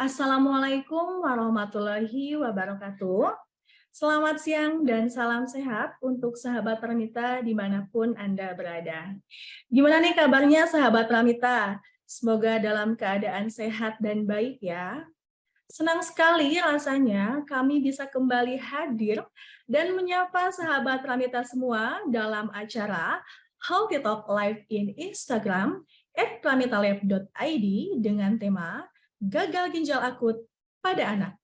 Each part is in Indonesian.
Assalamualaikum warahmatullahi wabarakatuh. Selamat siang dan salam sehat untuk sahabat Pramita dimanapun Anda berada. Gimana nih kabarnya sahabat Pramita? Semoga dalam keadaan sehat dan baik ya. Senang sekali rasanya kami bisa kembali hadir dan menyapa sahabat Pramita semua dalam acara How to Talk Live in Instagram @pramitalab.id dengan tema Gagal Ginjal Akut pada Anak.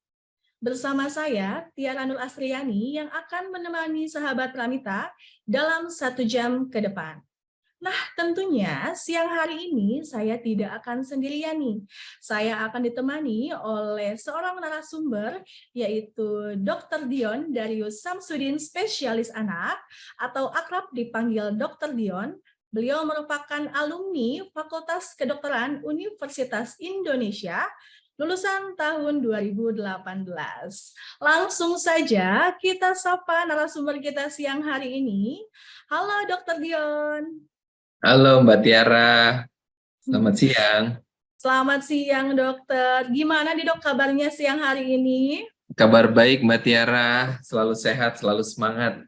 Bersama saya, Tiara Nur Astriani, yang akan menemani sahabat Pramita dalam 1 jam ke depan. Nah, tentunya siang hari ini saya tidak akan sendirian nih. Saya akan ditemani oleh seorang narasumber, yaitu Dr. Dion Darius Samsudin, spesialis anak, atau akrab dipanggil Dr. Dion. Beliau merupakan alumni Fakultas Kedokteran Universitas Indonesia, lulusan tahun 2018. Langsung saja kita sapa narasumber kita siang hari ini. Halo Dr. Dion. Halo Mbak Tiara, selamat siang. Selamat siang dokter. Gimana nih dok kabarnya siang hari ini? Kabar baik Mbak Tiara, selalu sehat, selalu semangat.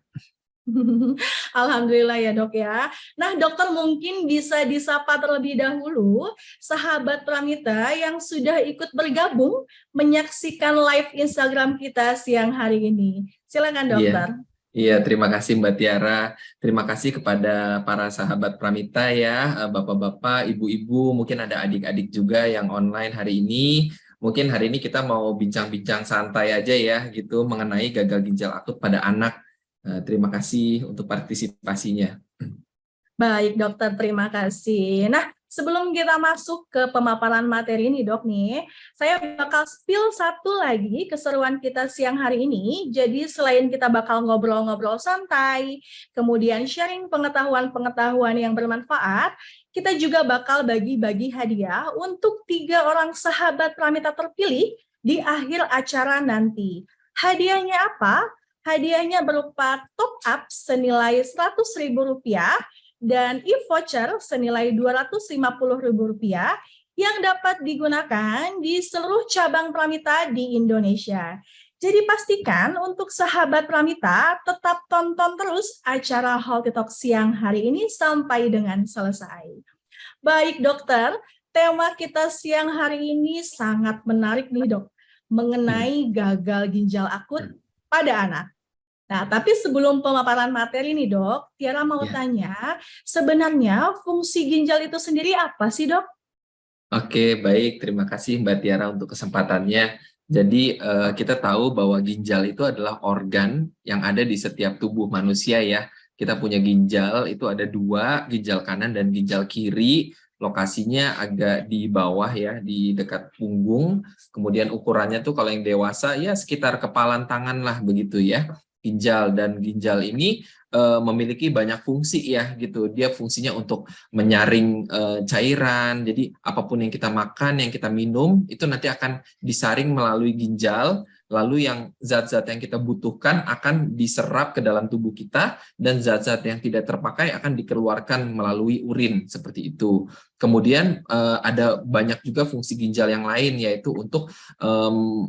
Alhamdulillah ya dok ya. Nah dokter mungkin bisa disapa terlebih dahulu sahabat Pramita yang sudah ikut bergabung menyaksikan live Instagram kita siang hari ini. Silakan dokter. Iya, terima kasih Mbak Tiara. Terima kasih kepada para sahabat Pramita ya, bapak-bapak, ibu-ibu, mungkin ada adik-adik juga yang online hari ini. Mungkin hari ini kita mau bincang-bincang santai aja ya, gitu, mengenai gagal ginjal akut pada anak. Terima kasih untuk partisipasinya. Baik dokter, terima kasih. Nah, sebelum kita masuk ke pemaparan materi ini dok nih, saya bakal spill satu lagi keseruan kita siang hari ini. Jadi selain kita bakal ngobrol-ngobrol santai, kemudian sharing pengetahuan-pengetahuan yang bermanfaat, kita juga bakal bagi-bagi hadiah untuk 3 orang sahabat Pramita terpilih di akhir acara nanti. Hadiahnya apa? Hadiahnya berupa top up senilai Rp100.000 dan e-voucher senilai Rp250.000 yang dapat digunakan di seluruh cabang Pramita di Indonesia. Jadi pastikan untuk sahabat Pramita tetap tonton terus acara How to Talk siang hari ini sampai dengan selesai. Baik dokter, tema kita siang hari ini sangat menarik nih dok, mengenai gagal ginjal akut pada anak. Nah, tapi sebelum pemaparan materi nih dok, Tiara mau tanya, sebenarnya fungsi ginjal itu sendiri apa sih dok? Oke, baik. Terima kasih Mbak Tiara untuk kesempatannya. Jadi kita tahu bahwa ginjal itu adalah organ yang ada di setiap tubuh manusia ya. Kita punya ginjal, itu ada 2, ginjal kanan dan ginjal kiri. Lokasinya agak di bawah ya, di dekat punggung. Kemudian ukurannya tuh kalau yang dewasa ya sekitar kepalan tangan lah begitu ya. Ginjal, dan ginjal ini memiliki banyak fungsi ya gitu. Dia fungsinya untuk menyaring cairan. Jadi apapun yang kita makan, yang kita minum itu nanti akan disaring melalui ginjal. Lalu yang zat-zat yang kita butuhkan akan diserap ke dalam tubuh kita, dan zat-zat yang tidak terpakai akan dikeluarkan melalui urin seperti itu. Kemudian ada banyak juga fungsi ginjal yang lain, yaitu untuk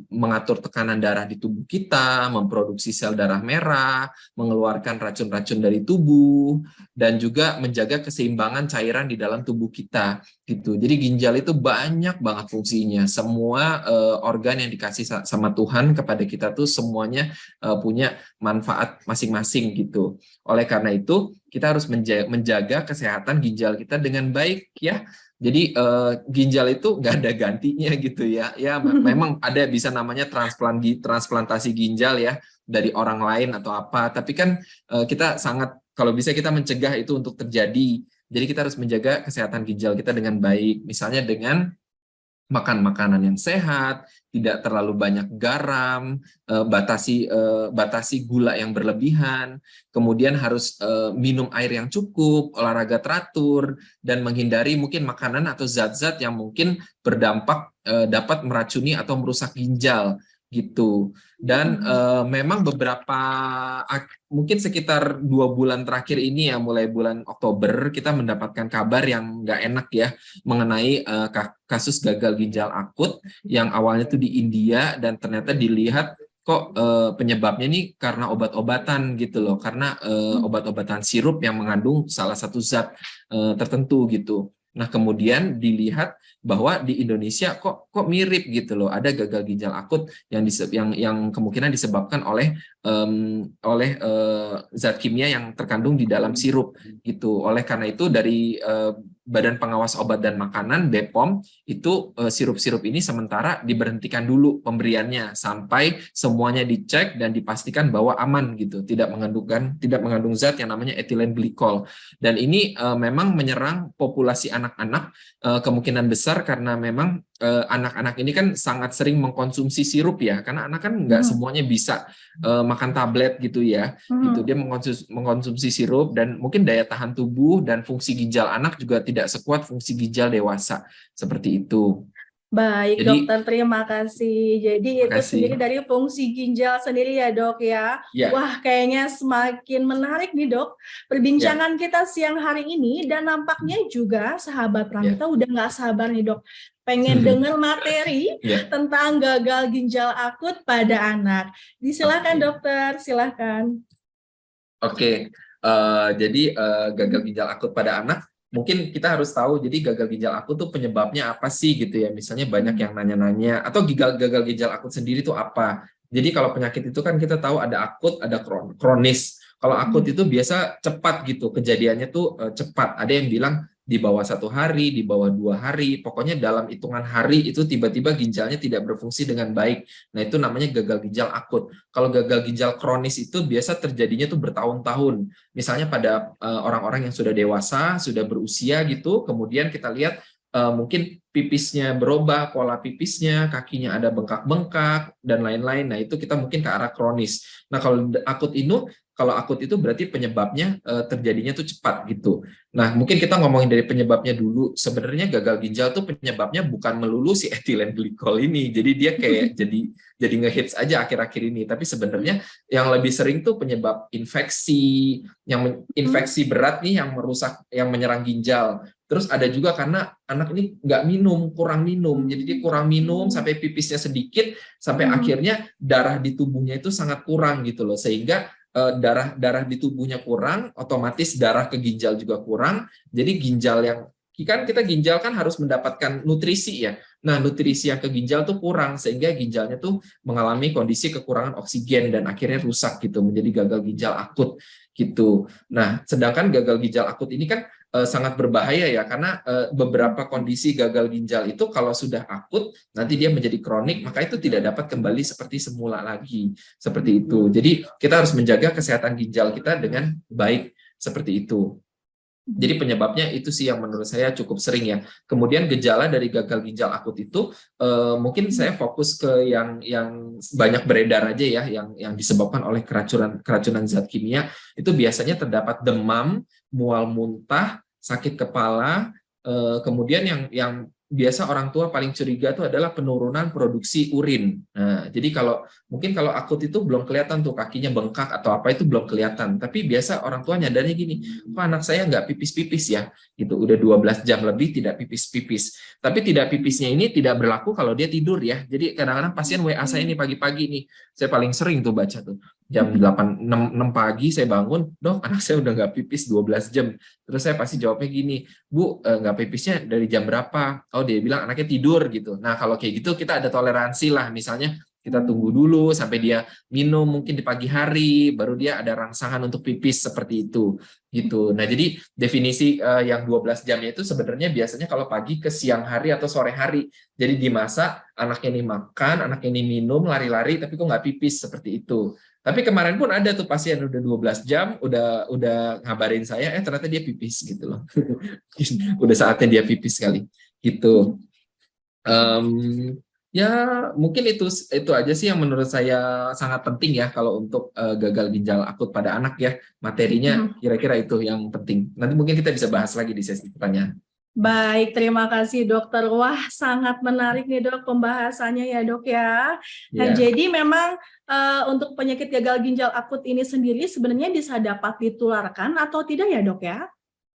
mengatur tekanan darah di tubuh kita, memproduksi sel darah merah, mengeluarkan racun-racun dari tubuh, dan juga menjaga keseimbangan cairan di dalam tubuh kita gitu. Jadi ginjal itu banyak banget fungsinya. Semua organ yang dikasih sama Tuhan kepada kita tuh semuanya punya manfaat masing-masing gitu. Oleh karena itu kita harus menjaga kesehatan ginjal kita dengan baik ya. Jadi ginjal itu nggak ada gantinya gitu ya. Ya memang ada bisa namanya transplantasi ginjal ya dari orang lain atau apa. Tapi kan kita sangat, kalau bisa kita mencegah itu untuk terjadi. Jadi kita harus menjaga kesehatan ginjal kita dengan baik. Misalnya dengan makan makanan yang sehat, tidak terlalu banyak garam, batasi gula yang berlebihan, kemudian harus minum air yang cukup, olahraga teratur, dan menghindari mungkin makanan atau zat-zat yang mungkin berdampak dapat meracuni atau merusak ginjal. gitu. Dan memang beberapa mungkin sekitar 2 bulan terakhir ini ya, mulai bulan Oktober kita mendapatkan kabar yang nggak enak ya mengenai kasus gagal ginjal akut yang awalnya tuh di India dan ternyata dilihat kok penyebabnya ini karena obat-obatan gitu loh, karena obat-obatan sirup yang mengandung salah satu zat tertentu gitu. Nah, kemudian dilihat bahwa di Indonesia kok mirip gitu loh, ada gagal ginjal akut yang kemungkinan disebabkan oleh zat kimia yang terkandung di dalam sirup gitu. Oleh karena itu dari Badan Pengawas Obat dan Makanan (BPOM) itu sirup-sirup ini sementara diberhentikan dulu pemberiannya sampai semuanya dicek dan dipastikan bahwa aman gitu, tidak mengandung zat yang namanya etilen glikol. Dan ini memang menyerang populasi anak-anak kemungkinan besar karena memang anak-anak ini kan sangat sering mengkonsumsi sirup ya, karena anak kan nggak semuanya bisa makan tablet gitu ya, gitu. Dia mengkonsumsi sirup dan mungkin daya tahan tubuh dan fungsi ginjal anak juga tidak sekuat fungsi ginjal dewasa, seperti itu. Baik, Jadi, dokter, terima kasih. Jadi itu sendiri dari fungsi ginjal sendiri ya, dok ya. Ya. Wah, kayaknya semakin menarik nih, dok, perbincangan kita siang hari ini. Dan nampaknya juga sahabat Pramita udah nggak sabar nih, dok, pengen dengar materi tentang gagal ginjal akut pada anak. Silakan dokter, silakan. Oke, jadi gagal ginjal akut pada anak, mungkin kita harus tahu, jadi gagal ginjal akut tuh penyebabnya apa sih gitu ya. Misalnya banyak yang nanya-nanya, atau gagal ginjal akut sendiri itu apa. Jadi kalau penyakit itu kan kita tahu ada akut, ada kronis. Kalau akut itu biasa cepat gitu, kejadiannya tuh cepat. Ada yang bilang di bawah 1 hari, di bawah 2 hari, pokoknya dalam hitungan hari itu tiba-tiba ginjalnya tidak berfungsi dengan baik. Nah, itu namanya gagal ginjal akut. Kalau gagal ginjal kronis itu biasa terjadinya tuh bertahun-tahun. Misalnya pada orang-orang yang sudah dewasa, sudah berusia gitu, kemudian kita lihat mungkin pipisnya berubah, pola pipisnya, kakinya ada bengkak-bengkak, dan lain-lain. Nah, itu kita mungkin ke arah kronis. Nah, kalau akut itu berarti penyebabnya terjadinya tuh cepat gitu. Nah, mungkin kita ngomongin dari penyebabnya dulu. Sebenarnya gagal ginjal tuh penyebabnya bukan melulu si etilen glikol ini. Jadi dia kayak jadi ngehits aja akhir-akhir ini. Tapi sebenarnya yang lebih sering tuh penyebab infeksi, infeksi berat nih yang merusak, yang menyerang ginjal. Terus ada juga karena anak ini nggak minum, kurang minum. Jadi dia kurang minum sampai pipisnya sedikit, sampai akhirnya darah di tubuhnya itu sangat kurang gitu loh. Sehingga darah di tubuhnya kurang, otomatis darah ke ginjal juga kurang. Jadi ginjal yang kan kita ginjal kan harus mendapatkan nutrisi ya. Nah, nutrisi yang ke ginjal tuh kurang sehingga ginjalnya tuh mengalami kondisi kekurangan oksigen dan akhirnya rusak gitu, menjadi gagal ginjal akut gitu. Nah, sedangkan gagal ginjal akut ini kan sangat berbahaya ya, karena beberapa kondisi gagal ginjal itu kalau sudah akut nanti dia menjadi kronik, maka itu tidak dapat kembali seperti semula lagi, seperti itu. Jadi kita harus menjaga kesehatan ginjal kita dengan baik, seperti itu. Jadi penyebabnya itu sih yang menurut saya cukup sering ya. Kemudian gejala dari gagal ginjal akut itu mungkin saya fokus ke yang banyak beredar aja ya, yang disebabkan oleh keracunan zat kimia. Itu biasanya terdapat demam, mual muntah, sakit kepala, kemudian yang biasa orang tua paling curiga itu adalah penurunan produksi urin. Nah, jadi mungkin kalau akut itu belum kelihatan tuh kakinya bengkak atau apa, itu belum kelihatan. Tapi biasa orang tua nyadarnya gini, kok anak saya nggak pipis-pipis ya? Gitu, udah 12 jam lebih tidak pipis-pipis. Tapi tidak pipisnya ini tidak berlaku kalau dia tidur ya. Jadi kadang-kadang pasien WA saya ini pagi-pagi nih, saya paling sering tuh baca tuh. Jam 6 pagi saya bangun, dok anak saya udah nggak pipis 12 jam. Terus saya pasti jawabnya gini, Bu, nggak pipisnya dari jam berapa? Oh, dia bilang anaknya tidur gitu. Nah, kalau kayak gitu kita ada toleransi lah. Misalnya kita tunggu dulu sampai dia minum mungkin di pagi hari, baru dia ada rangsangan untuk pipis seperti itu. Gitu. Nah, jadi definisi yang 12 jamnya itu sebenarnya biasanya kalau pagi ke siang hari atau sore hari. Jadi di masa anaknya ini makan, anaknya ini minum, lari-lari, tapi kok nggak pipis, seperti itu. Tapi kemarin pun ada tuh pasien udah 12 jam, udah ngabarin saya, ternyata dia pipis gitu loh. Udah saatnya dia pipis kali. Gitu. Ya mungkin itu aja sih yang menurut saya sangat penting ya kalau untuk gagal ginjal akut pada anak ya. Materinya kira-kira itu yang penting. Nanti mungkin kita bisa bahas lagi di sesi pertanyaan. Baik, terima kasih dokter. Wah, sangat menarik nih dok pembahasannya ya dok ya. Nah, Ya, jadi memang untuk penyakit gagal ginjal akut ini sendiri sebenarnya bisa dapat ditularkan atau tidak ya dok ya?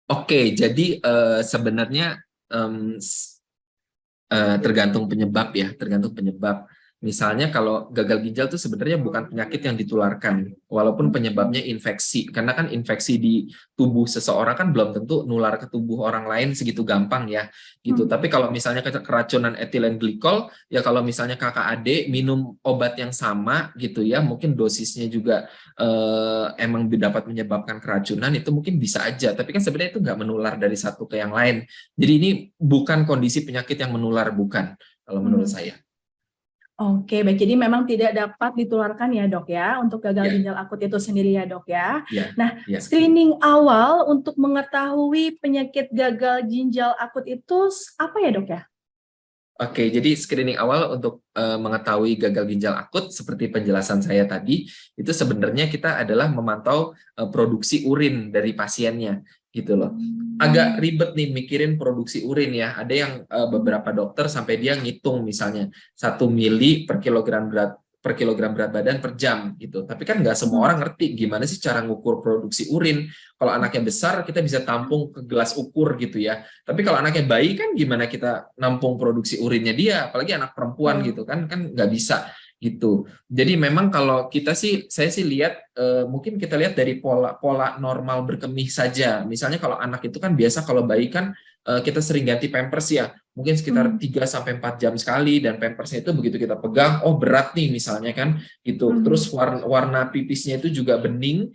oke. Jadi sebenarnya em, tergantung penyebab ya, tergantung penyebab. Misalnya kalau gagal ginjal itu sebenarnya bukan penyakit yang ditularkan, walaupun penyebabnya infeksi. Karena kan infeksi di tubuh seseorang kan belum tentu nular ke tubuh orang lain segitu gampang ya, gitu. Hmm. Tapi kalau misalnya keracunan etilen glikol, ya kalau misalnya kakak adik minum obat yang sama gitu ya, mungkin dosisnya juga emang dapat menyebabkan keracunan, itu mungkin bisa aja. Tapi kan sebenarnya itu nggak menular dari satu ke yang lain. Jadi ini bukan kondisi penyakit yang menular, bukan, kalau menurut Hmm. saya. Oke, baik. Jadi memang tidak dapat ditularkan ya dok ya untuk gagal Ya, ginjal akut itu sendiri ya dok ya. ya, Nah, ya. screening awal untuk mengetahui penyakit gagal ginjal akut itu apa ya dok ya? Oke, jadi screening awal untuk mengetahui gagal ginjal akut seperti penjelasan saya tadi, itu sebenarnya kita adalah memantau produksi urin dari pasiennya, gitu loh. Agak Hmm. ribet nih mikirin produksi urin ya. Ada yang beberapa dokter sampai dia ngitung misalnya 1 mili per kilogram berat badan per jam gitu. Tapi kan nggak semua Hmm. orang ngerti gimana sih cara ngukur produksi urin. Kalau anaknya besar kita bisa tampung ke gelas ukur gitu ya. Tapi kalau anaknya bayi kan gimana kita nampung produksi urinnya dia, apalagi anak perempuan Betul. gitu kan nggak bisa gitu. Jadi memang kalau kita sih, saya sih lihat mungkin kita lihat dari pola pola normal berkemih saja. Misalnya kalau anak itu kan biasa kalau bayi kan kita sering ganti pampers ya, mungkin sekitar Hmm. 3 sampai 4 jam sekali dan pampersnya itu begitu kita pegang, oh berat nih misalnya kan gitu. Hmm. Terus warna pipisnya itu juga bening,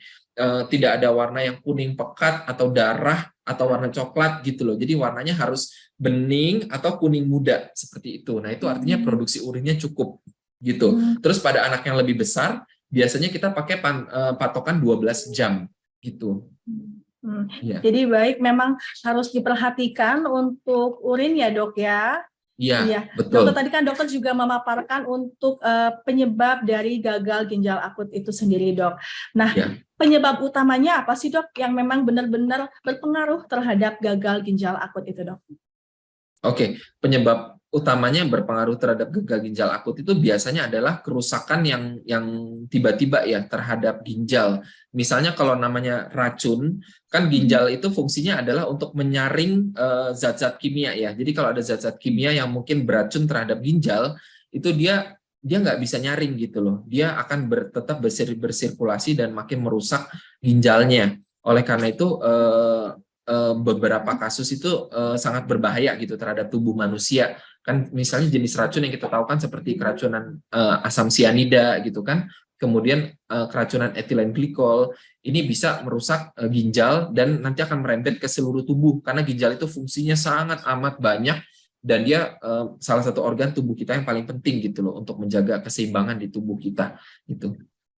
tidak ada warna yang kuning pekat atau darah atau warna coklat gitu loh. Jadi warnanya harus bening atau kuning muda seperti itu. Nah, itu artinya Hmm. produksi urinnya cukup gitu. Hmm. Terus pada anak yang lebih besar, biasanya kita pakai patokan 12 jam gitu. Hmm. Iya. Jadi baik memang harus diperhatikan untuk urin ya dok ya. Iya, Iya, betul. dokter tadi kan dokter juga memaparkan untuk penyebab dari gagal ginjal akut itu sendiri dok. Nah, Ya. penyebab utamanya apa sih dok yang memang benar-benar berpengaruh terhadap gagal ginjal akut itu dok? Oke, penyebab utamanya yang berpengaruh terhadap gagal ginjal akut itu biasanya adalah kerusakan yang tiba-tiba ya terhadap ginjal. Misalnya kalau namanya racun, kan Hmm. ginjal itu fungsinya adalah untuk menyaring zat-zat kimia ya. Jadi kalau ada zat-zat kimia yang mungkin beracun terhadap ginjal, itu dia dia nggak bisa nyaring gitu loh. Dia akan tetap bersirkulasi dan makin merusak ginjalnya. Oleh karena itu beberapa kasus itu sangat berbahaya gitu terhadap tubuh manusia. Kan misalnya jenis racun yang kita tahu kan seperti keracunan asam sianida gitu kan. Kemudian keracunan etilen glikol ini bisa merusak ginjal dan nanti akan merembet ke seluruh tubuh karena ginjal itu fungsinya sangat amat banyak dan dia salah satu organ tubuh kita yang paling penting gitu loh untuk menjaga keseimbangan di tubuh kita gitu.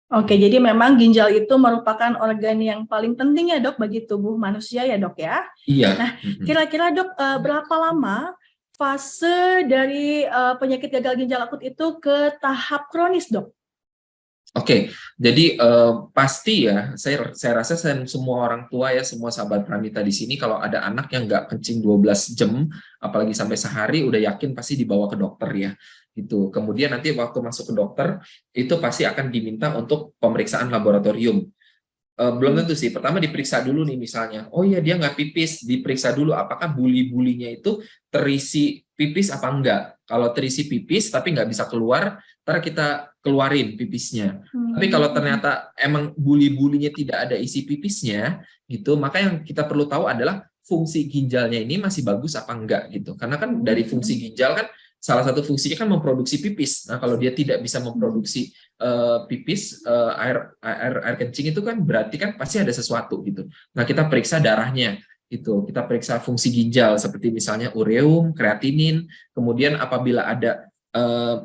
Oke, jadi memang ginjal itu merupakan organ yang paling penting ya dok bagi tubuh manusia ya dok ya. Iya. Nah, kira-kira dok berapa lama fase dari penyakit gagal ginjal akut itu ke tahap kronis dok? Oke, jadi pasti ya, saya rasa semua orang tua ya, semua sahabat Pramita di sini kalau ada anak yang nggak kencing 12 jam, apalagi sampai sehari, udah yakin pasti dibawa ke dokter ya. Gitu. Kemudian nanti waktu masuk ke dokter, itu pasti akan diminta untuk pemeriksaan laboratorium. Belum Hmm. tentu sih. Pertama diperiksa dulu nih misalnya. Oh iya dia nggak pipis, diperiksa dulu apakah buli-bulinya itu terisi pipis apa enggak. Kalau terisi pipis tapi nggak bisa keluar, ntar kita keluarin pipisnya. Tapi kalau Hmm. ternyata emang buli-bulinya tidak ada isi pipisnya, gitu, maka yang kita perlu tahu adalah fungsi ginjalnya ini masih bagus apa enggak gitu. Karena kan dari fungsi ginjal kan salah satu fungsinya kan memproduksi pipis. Nah kalau dia tidak bisa memproduksi pipis, air kencing itu kan berarti kan pasti ada sesuatu gitu. Nah kita periksa darahnya itu, kita periksa fungsi ginjal seperti misalnya ureum, kreatinin, kemudian apabila ada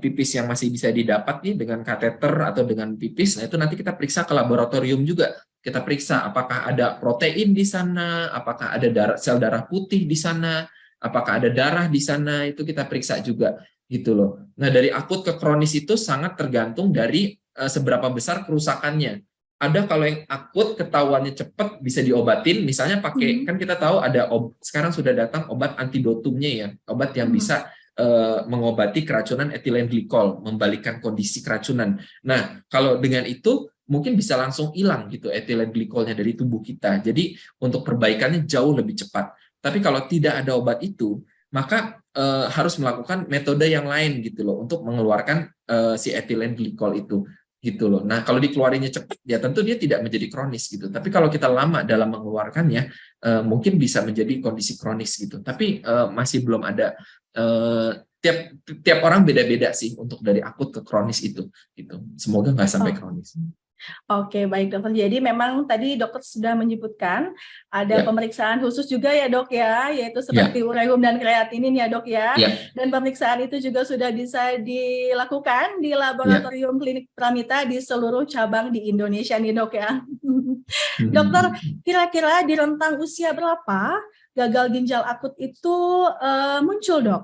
pipis yang masih bisa didapat nih dengan kateter atau dengan pipis, nah itu nanti kita periksa ke laboratorium juga. Kita periksa apakah ada protein di sana, apakah ada sel darah putih di sana, apakah ada darah di sana, itu kita periksa juga gitu loh. Nah, dari akut ke kronis itu sangat tergantung dari seberapa besar kerusakannya. ada kalau yang akut ketahuannya cepat bisa diobatin, misalnya pakai, kan kita tahu ada sekarang sudah datang obat antidotumnya ya, obat yang bisa mengobati keracunan etilen glikol, membalikkan kondisi keracunan. Nah, kalau dengan itu mungkin bisa langsung hilang gitu etilen glikolnya dari tubuh kita. Jadi untuk perbaikannya jauh lebih cepat. Tapi kalau tidak ada obat itu, maka harus melakukan metode yang lain gitu loh untuk mengeluarkan si etilen glikol itu gitu loh. Nah, kalau dikeluarinya cepat, ya tentu dia tidak menjadi kronis gitu. Tapi kalau kita lama dalam mengeluarkannya, mungkin bisa menjadi kondisi kronis gitu. Tapi masih belum ada. Tiap orang beda-beda sih untuk dari akut ke kronis itu. Gitu. Semoga nggak sampai kronis. Oke, baik dokter. Jadi memang tadi dokter sudah menyebutkan ada Ya, pemeriksaan khusus juga ya dok ya, yaitu ya, seperti ureum dan kreatinin ya dok ya. ya, Dan pemeriksaan itu juga sudah bisa dilakukan di ya. laboratorium klinik Pramita di seluruh cabang di Indonesia nih dok ya. Dokter, Hmm. kira-kira di rentang usia berapa gagal ginjal akut itu muncul dok?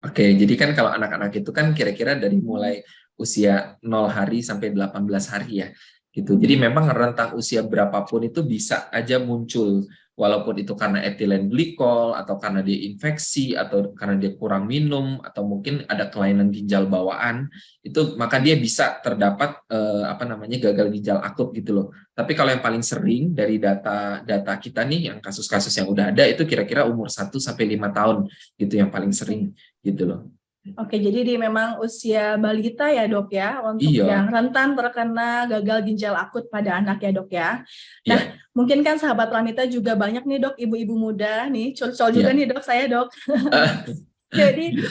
Oke, jadi kan kalau anak-anak itu kan kira-kira dari mulai usia 0 hari sampai 18 hari ya. Gitu. Jadi memang rentang usia berapapun itu bisa aja muncul, walaupun itu karena etilen glikol atau karena dia infeksi atau karena dia kurang minum atau mungkin ada kelainan ginjal bawaan, itu maka dia bisa terdapat apa namanya gagal ginjal akut gitu loh. Tapi kalau yang paling sering dari data kita nih yang kasus-kasus yang udah ada itu kira-kira umur 1 sampai 5 tahun gitu yang paling sering gitu loh. Oke, jadi di memang usia balita ya dok ya, untuk yang Iya, rentan terkena gagal ginjal akut pada anak ya dok ya. Nah, iya, mungkin kan sahabat wanita juga banyak nih dok, ibu-ibu muda nih, curcol juga iya. nih dok saya dok. Jadi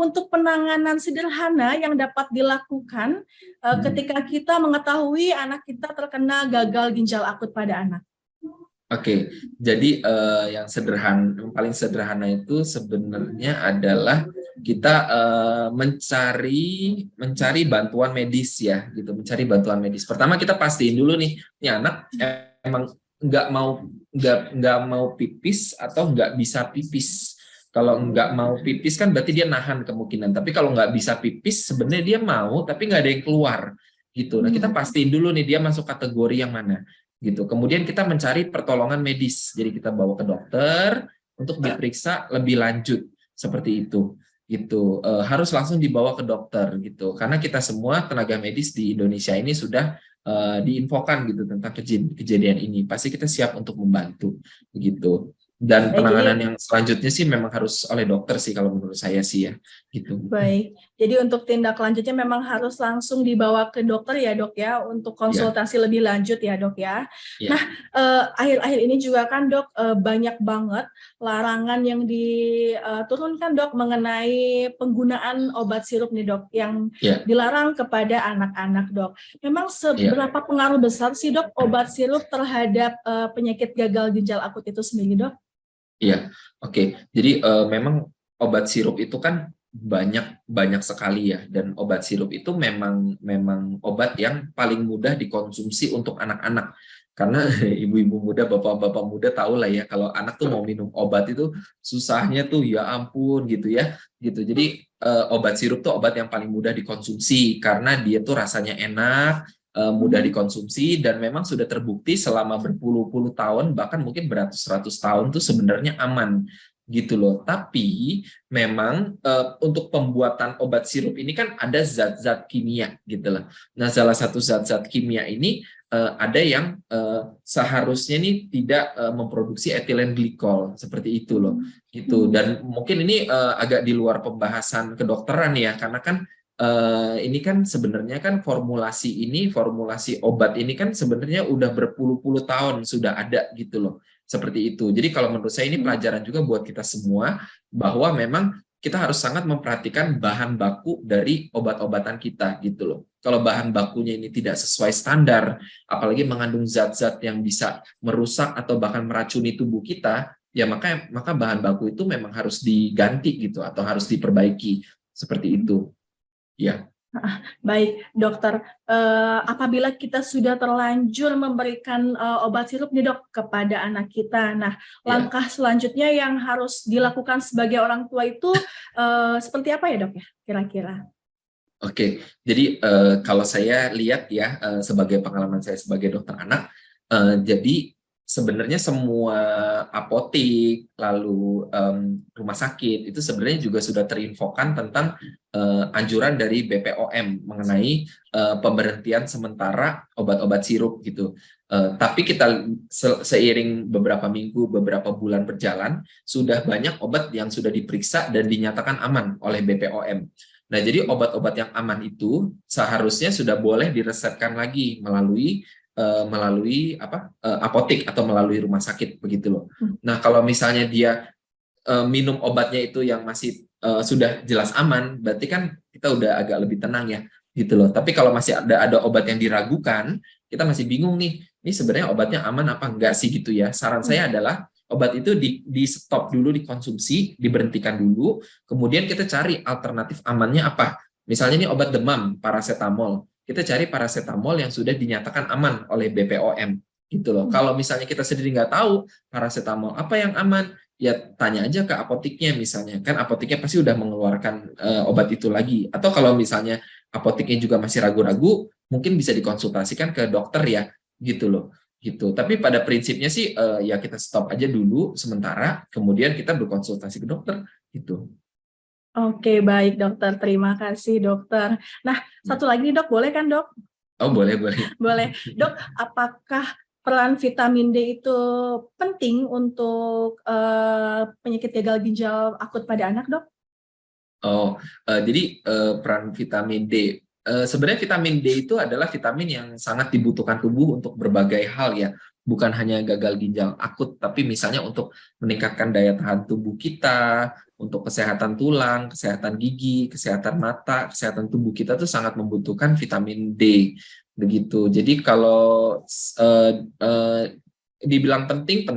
untuk penanganan sederhana yang dapat dilakukan ketika kita mengetahui anak kita terkena gagal ginjal akut pada anak. Oke, jadi yang paling sederhana itu sebenarnya adalah kita mencari bantuan medis ya, gitu, mencari bantuan medis. Pertama kita pastiin dulu nih, ini anak emang nggak mau pipis atau nggak bisa pipis. Kalau nggak mau pipis kan berarti dia nahan kemungkinan. Tapi kalau nggak bisa pipis sebenarnya dia mau tapi nggak ada yang keluar gitu. Nah kita pastiin dulu nih dia masuk kategori yang mana gitu. Kemudian kita mencari pertolongan medis. Jadi kita bawa ke dokter untuk diperiksa lebih lanjut seperti itu. Gitu. Harus langsung dibawa ke dokter gitu. Karena kita semua tenaga medis di Indonesia ini sudah diinfokan gitu tentang kejadian ini. Pasti kita siap untuk membantu begitu. Dan Baik, jadi penanganan yang selanjutnya sih memang harus oleh dokter sih kalau menurut saya sih ya gitu. baik, jadi untuk tindak lanjutnya memang harus langsung dibawa ke dokter ya dok ya, untuk Ya, konsultasi lebih lanjut ya dok ya. Nah, ya, akhir-akhir ini juga kan dok banyak banget larangan yang diturunkan dok mengenai penggunaan obat sirup nih dok, yang ya, dilarang kepada anak-anak dok. Memang ya. seberapa pengaruh besar sih dok obat sirup terhadap penyakit gagal ginjal akut itu sendiri dok? Iya, oke. Jadi memang obat sirup itu kan banyak banyak sekali ya, dan obat sirup itu memang obat yang paling mudah dikonsumsi untuk anak-anak. Karena ibu-ibu muda, bapak-bapak muda tahu lah ya, kalau anak tuh mau minum obat itu susahnya tuh ya ampun gitu ya, gitu. Jadi obat sirup tuh obat yang paling mudah dikonsumsi karena dia tuh rasanya enak, mudah dikonsumsi, dan memang sudah terbukti selama berpuluh-puluh tahun bahkan mungkin beratus-ratus tahun tuh sebenarnya aman gitu loh. Tapi memang untuk pembuatan obat sirup ini kan ada zat-zat kimia gitu loh. Nah, salah satu zat-zat kimia ini ada yang seharusnya ini tidak memproduksi etilen glikol seperti itu loh gitu. Dan mungkin ini agak di luar pembahasan kedokteran ya, karena kan ini kan sebenarnya kan formulasi obat ini kan sebenarnya udah berpuluh-puluh tahun sudah ada gitu loh, seperti itu. Jadi kalau menurut saya ini pelajaran juga buat kita semua bahwa memang kita harus sangat memperhatikan bahan baku dari obat-obatan kita gitu loh. Kalau bahan bakunya ini tidak sesuai standar, apalagi mengandung zat-zat yang bisa merusak atau bahkan meracuni tubuh kita, ya maka bahan baku itu memang harus diganti gitu atau harus diperbaiki seperti itu. Ya, Baik, dokter. Apabila kita sudah terlanjur memberikan obat sirup nih dok kepada anak kita, nah ya. langkah selanjutnya yang harus dilakukan sebagai orang tua itu seperti apa ya dok ya, kira-kira? Oke, jadi kalau saya lihat ya sebagai pengalaman saya sebagai dokter anak, jadi sebenarnya semua apotik lalu rumah sakit itu sebenarnya juga sudah terinfokan tentang anjuran dari BPOM mengenai pemberhentian sementara obat-obat sirup gitu. Tapi kita seiring beberapa minggu, beberapa bulan berjalan, sudah banyak obat yang sudah diperiksa dan dinyatakan aman oleh BPOM. Nah, jadi obat-obat yang aman itu seharusnya sudah boleh diresepkan lagi melalui apotik atau melalui rumah sakit begitu loh. Nah, kalau misalnya dia minum obatnya itu yang masih sudah jelas aman, berarti kan kita udah agak lebih tenang ya gitu loh. Tapi kalau masih ada obat yang diragukan, kita masih bingung nih. Ini sebenarnya obatnya aman apa enggak sih gitu ya. Saran saya adalah obat itu di stop dulu, dikonsumsi, diberhentikan dulu, kemudian kita cari alternatif amannya apa. Misalnya ini obat demam, paracetamol. Kita cari paracetamol yang sudah dinyatakan aman oleh BPOM gitu loh. Kalau misalnya kita sendiri nggak tahu paracetamol apa yang aman, ya tanya aja ke apotiknya misalnya. Kan apotiknya pasti udah mengeluarkan obat itu lagi. Atau kalau misalnya apotiknya juga masih ragu-ragu, mungkin bisa dikonsultasikan ke dokter ya gitu loh. Gitu. Tapi pada prinsipnya sih ya kita stop aja dulu sementara, kemudian kita berkonsultasi ke dokter gitu. Oke, baik dokter. Terima kasih dokter. Nah, satu lagi nih dok, boleh kan dok? Oh, boleh, boleh. Boleh. Dok, apakah peran vitamin D itu penting untuk penyakit gagal ginjal akut pada anak, dok? Oh, jadi peran vitamin D. Sebenarnya vitamin D itu adalah vitamin yang sangat dibutuhkan tubuh untuk berbagai hal ya. Bukan hanya gagal ginjal akut, tapi misalnya untuk meningkatkan daya tahan tubuh kita, untuk kesehatan tulang, kesehatan gigi, kesehatan mata, kesehatan tubuh kita tuh sangat membutuhkan vitamin D. Begitu. Jadi kalau dibilang penting,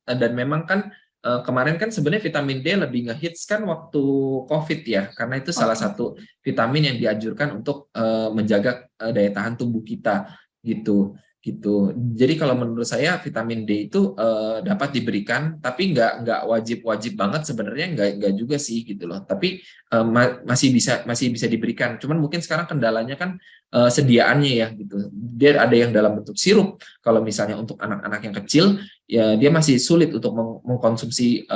dan memang kan kemarin kan sebenarnya vitamin D lebih ngehits kan waktu COVID ya, karena itu salah satu vitamin yang dianjurkan untuk menjaga daya tahan tubuh kita gitu. Jadi kalau menurut saya vitamin D itu dapat diberikan, tapi nggak wajib banget sebenarnya, nggak juga sih gitu loh. Tapi masih bisa diberikan. Cuman mungkin sekarang kendalanya kan sediaannya ya gitu. Dia ada yang dalam bentuk sirup. Kalau misalnya untuk anak-anak yang kecil ya dia masih sulit untuk mengkonsumsi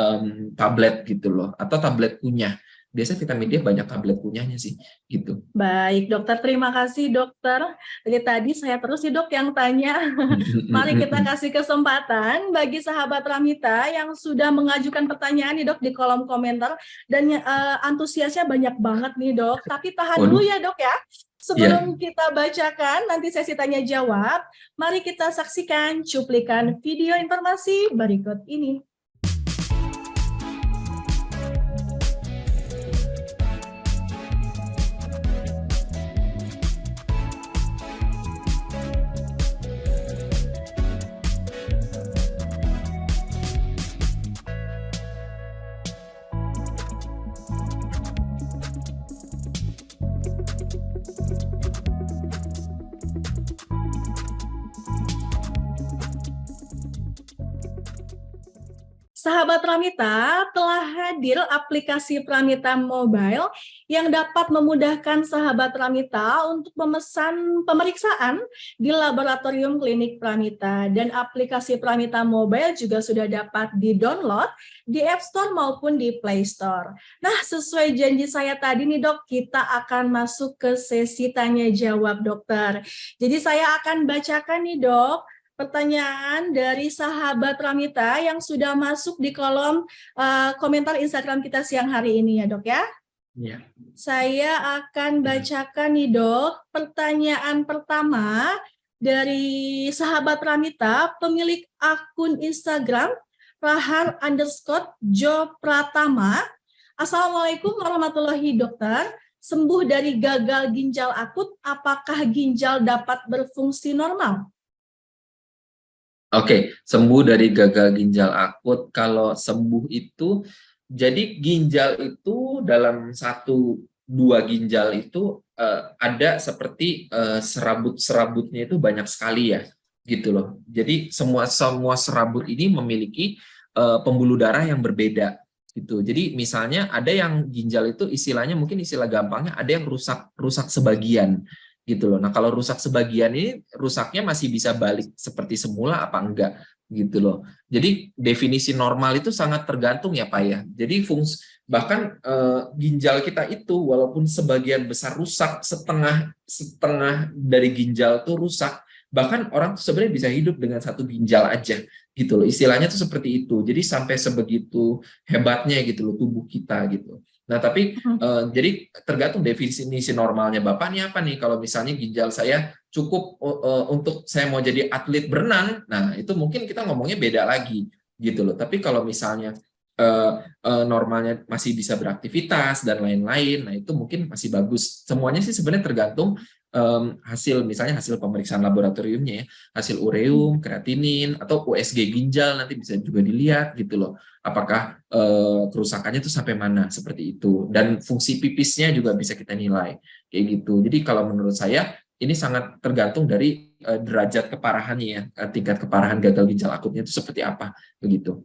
tablet gitu loh, atau tablet kunyah. Biasanya vitamin D banyak tablet kunyahnya sih gitu. Baik dokter, terima kasih dokter. Dari tadi saya terus sih dok yang tanya. Mari kita kasih kesempatan bagi sahabat Ramita yang sudah mengajukan pertanyaan nih dok di kolom komentar, dan antusiasnya banyak banget nih dok. Tapi tahan dulu ya dok ya. Sebelum kita bacakan nanti sesi tanya jawab, mari kita saksikan cuplikan video informasi berikut ini. Sahabat Pramita, telah hadir aplikasi Pramita Mobile yang dapat memudahkan sahabat Pramita untuk memesan pemeriksaan di laboratorium klinik Pramita. Dan aplikasi Pramita Mobile juga sudah dapat di-download di App Store maupun di Play Store. Nah, sesuai janji saya tadi nih dok, kita akan masuk ke sesi tanya jawab dokter. Jadi saya akan bacakan nih dok pertanyaan dari sahabat Pramita yang sudah masuk di kolom komentar Instagram kita siang hari ini ya dok ya. Iya. Saya akan bacakan nih dok. Pertanyaan pertama dari sahabat Pramita, pemilik akun Instagram Rahar_Jo Pratama. Assalamualaikum warahmatullahi dokter. Sembuh dari gagal ginjal akut, apakah ginjal dapat berfungsi normal? Oke, sembuh dari gagal ginjal akut. Kalau sembuh itu, jadi ginjal itu dalam 1-2 ginjal itu ada seperti serabut-serabutnya itu banyak sekali ya, gitu loh. Jadi semua serabut ini memiliki pembuluh darah yang berbeda. gitu. Jadi misalnya ada yang ginjal itu istilahnya, mungkin istilah gampangnya ada yang rusak sebagian gitu loh. Nah, kalau rusak sebagian ini rusaknya masih bisa balik seperti semula apa enggak gitu loh. Jadi definisi normal itu sangat tergantung ya Pak ya. Jadi bahkan ginjal kita itu walaupun sebagian besar rusak, setengah setengah dari ginjal tuh rusak, bahkan orang tuh sebenarnya bisa hidup dengan satu ginjal aja gitu loh, istilahnya tuh seperti itu. Jadi sampai sebegitu hebatnya gitu loh tubuh kita gitu. Nah tapi jadi tergantung definisi normalnya Bapak nih apa nih. Kalau misalnya ginjal saya cukup untuk saya mau jadi atlet berenang, nah itu mungkin kita ngomongnya beda lagi gitu loh. Tapi kalau misalnya normalnya masih bisa beraktivitas dan lain-lain, nah itu mungkin masih bagus. Semuanya sih sebenarnya tergantung hasil, misalnya hasil pemeriksaan laboratoriumnya ya, hasil ureum, kreatinin, atau USG ginjal nanti bisa juga dilihat gitu loh. Apakah kerusakannya itu sampai mana seperti itu. Dan fungsi pipisnya juga bisa kita nilai kayak gitu. Jadi kalau menurut saya ini sangat tergantung dari derajat keparahannya ya, tingkat keparahan gagal ginjal akutnya itu seperti apa begitu.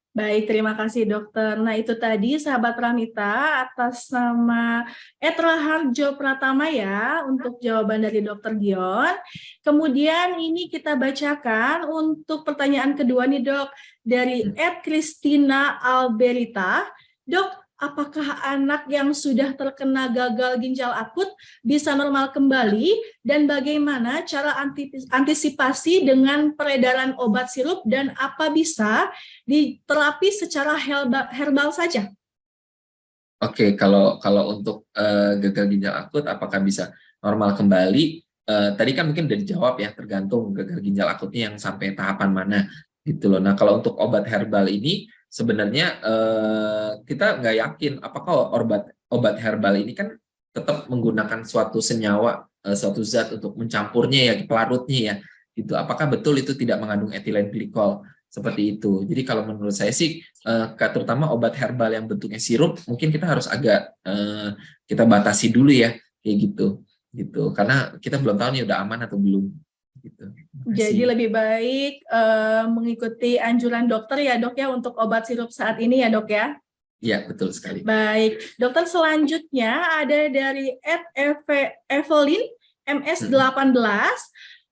Baik, terima kasih dokter. Nah itu tadi sahabat Pramita atas nama Harjo Pratama ya untuk jawaban dari dokter Gion. Kemudian ini kita bacakan untuk pertanyaan kedua nih dok dari Christina Alberita. Dok, apakah anak yang sudah terkena gagal ginjal akut bisa normal kembali dan bagaimana cara antisipasi dengan peredaran obat sirup dan apa bisa diterapi secara herbal saja? Oke, kalau untuk gagal ginjal akut apakah bisa normal kembali? Tadi kan mungkin udah dijawab ya, tergantung gagal ginjal akutnya yang sampai tahapan mana gitu loh. Nah, kalau untuk obat herbal ini sebenarnya kita nggak yakin apakah obat herbal ini kan tetap menggunakan suatu senyawa, suatu zat untuk mencampurnya ya, pelarutnya ya, gitu. Apakah betul itu tidak mengandung etilen glikol? Seperti itu. Jadi kalau menurut saya sih, terutama obat herbal yang bentuknya sirup, mungkin kita harus agak kita batasi dulu ya, kayak gitu. Karena kita belum tahu nih udah aman atau belum. Gitu. Jadi lebih baik mengikuti anjuran dokter ya dok ya untuk obat sirup saat ini ya dok ya. Iya betul sekali. Baik, dokter selanjutnya ada dari Evelyn MS18.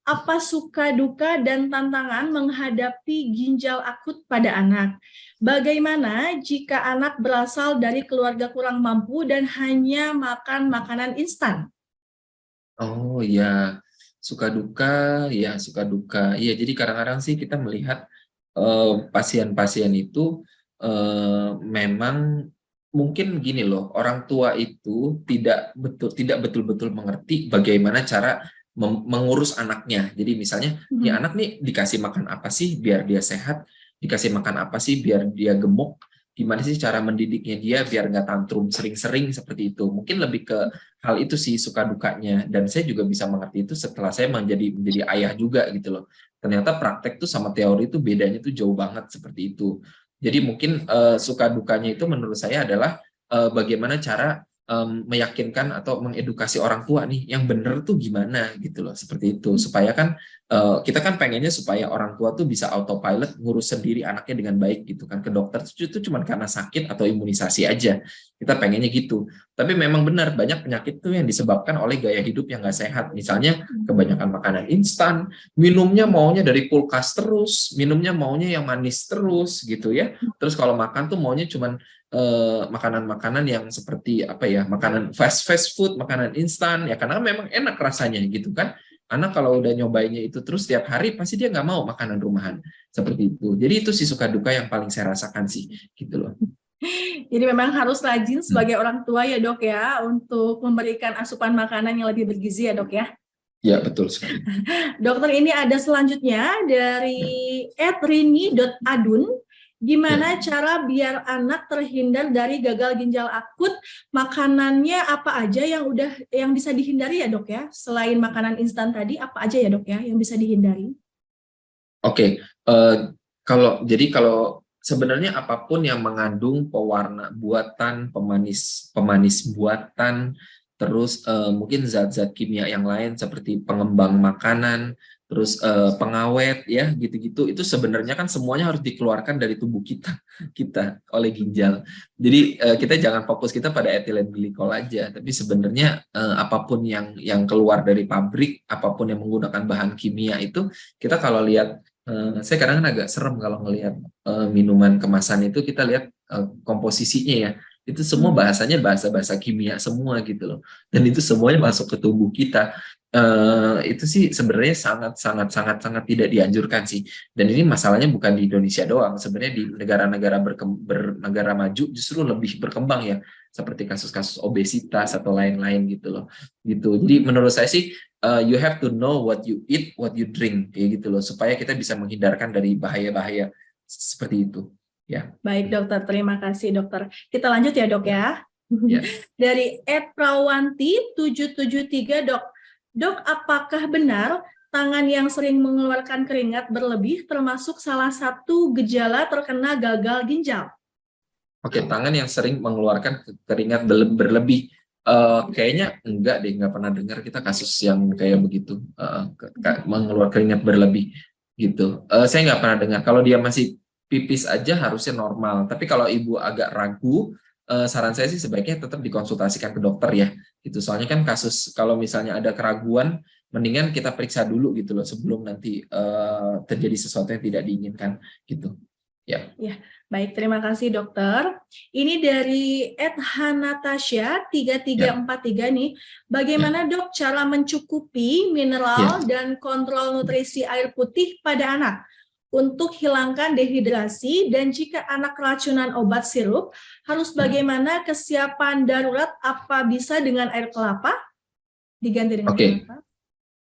Apa suka duka dan tantangan menghadapi ginjal akut pada anak? Bagaimana jika anak berasal dari keluarga kurang mampu dan hanya makan makanan instan? Oh iya, suka duka, ya suka duka. Iya, jadi kadang-kadang sih kita melihat pasien-pasien itu memang mungkin gini loh, orang tua itu tidak betul-betul mengerti bagaimana cara mengurus anaknya. Jadi misalnya, nih anak nih dikasih makan apa sih biar dia sehat, dikasih makan apa sih biar dia gemuk, gimana sih cara mendidiknya dia biar nggak tantrum sering-sering seperti itu. Mungkin lebih ke hal itu sih suka dukanya, dan saya juga bisa mengerti itu setelah saya menjadi ayah juga gitu loh. Ternyata praktek tuh sama teori itu bedanya tuh jauh banget seperti itu. Jadi mungkin suka dukanya itu menurut saya adalah bagaimana cara meyakinkan atau mengedukasi orang tua nih yang bener tuh gimana gitu loh, seperti itu, supaya kan kita kan pengennya supaya orang tua tuh bisa autopilot ngurus sendiri anaknya dengan baik gitu kan, ke dokter itu cuma karena sakit atau imunisasi aja, kita pengennya gitu. Tapi memang benar banyak penyakit tuh yang disebabkan oleh gaya hidup yang nggak sehat, misalnya kebanyakan makanan instan, minumnya maunya dari kulkas terus, minumnya maunya yang manis terus gitu ya, terus kalau makan tuh maunya cuman makanan-makanan yang seperti apa ya, makanan fast food, makanan instan ya, karena memang enak rasanya gitu kan. Anak kalau udah nyobainnya itu terus tiap hari pasti dia nggak mau makanan rumahan seperti itu. Jadi itu sih suka duka yang paling saya rasakan sih gitu loh. Jadi memang harus rajin sebagai orang tua ya dok ya untuk memberikan asupan makanan yang lebih bergizi ya dok ya. Ya betul sekali. Dokter ini ada selanjutnya dari @rini.adun. Gimana cara biar anak terhindar dari gagal ginjal akut? Makanannya apa aja yang bisa dihindari ya dok ya? Selain makanan instan tadi, apa aja ya dok ya yang bisa dihindari? Oke, kalau sebenarnya apapun yang mengandung pewarna buatan, pemanis buatan, terus mungkin zat-zat kimia yang lain seperti pengembang makanan, terus pengawet ya gitu-gitu, itu sebenarnya kan semuanya harus dikeluarkan dari tubuh kita oleh ginjal. Jadi kita jangan fokus kita pada etilen glikol aja, tapi sebenarnya apapun yang keluar dari pabrik, apapun yang menggunakan bahan kimia itu, kita kalau lihat, saya kadang kan agak serem kalau ngelihat minuman kemasan itu, kita lihat komposisinya ya, itu semua bahasanya bahasa-bahasa kimia semua gitu loh, dan itu semuanya masuk ke tubuh kita. Itu sih sebenarnya sangat tidak dianjurkan sih. Dan ini masalahnya bukan di Indonesia doang, sebenarnya di negara-negara bernegara maju justru lebih berkembang ya, seperti kasus-kasus obesitas atau lain-lain gitu loh. Gitu. Jadi menurut saya sih, you have to know what you eat, what you drink, kayak gitu loh, supaya kita bisa menghindarkan dari bahaya-bahaya seperti itu. Ya. Baik dokter, terima kasih dokter. Kita lanjut ya dok ya. Ya. Dari Prawanti 773 dok. Dok, apakah benar tangan yang sering mengeluarkan keringat berlebih termasuk salah satu gejala terkena gagal ginjal? Oke, tangan yang sering mengeluarkan keringat berlebih. Kayaknya enggak deh, nggak pernah dengar kita kasus yang kayak begitu, mengeluarkan keringat berlebih gitu. Saya nggak pernah dengar. Kalau dia masih pipis aja harusnya normal. Tapi kalau ibu agak ragu, saran saya sih sebaiknya tetap dikonsultasikan ke dokter ya. Gitu. Soalnya kan kasus kalau misalnya ada keraguan, mendingan kita periksa dulu gitu loh sebelum nanti terjadi sesuatu yang tidak diinginkan gitu. Ya. Ya, baik, terima kasih dokter. Ini dari @hanatasya 3343 nih. Bagaimana dok cara mencukupi mineral dan kontrol nutrisi air putih pada anak untuk hilangkan dehidrasi, dan jika anak keracunan obat sirup, harus bagaimana kesiapan darurat, apa bisa dengan air kelapa? Diganti dengan kelapa?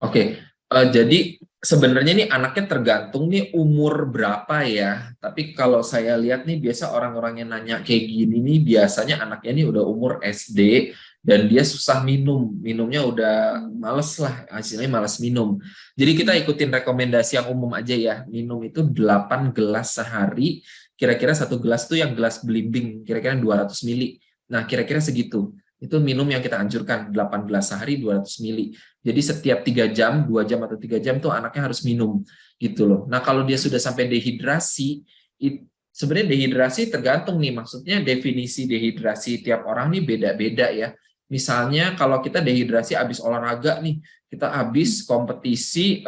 Oke. Jadi sebenarnya nih anaknya tergantung nih umur berapa ya. Tapi kalau saya lihat nih biasa orang-orang yang nanya kayak gini nih biasanya anaknya nih udah umur SD dan dia susah minum. Minumnya udah males lah, hasilnya males minum. Jadi kita ikutin rekomendasi yang umum aja ya. Minum itu 8 gelas sehari. Kira-kira 1 gelas tuh yang gelas belimbing, kira-kira 200 mili. Nah, kira-kira segitu. Itu minum yang kita anjurkan, 8 gelas sehari 200 mili. Jadi setiap 3 jam, 2 jam atau 3 jam tuh anaknya harus minum gitu loh. Nah, kalau dia sudah sampai dehidrasi, sebenarnya dehidrasi tergantung nih, maksudnya definisi dehidrasi tiap orang nih beda-beda ya. Misalnya kalau kita dehidrasi habis olahraga nih, kita habis kompetisi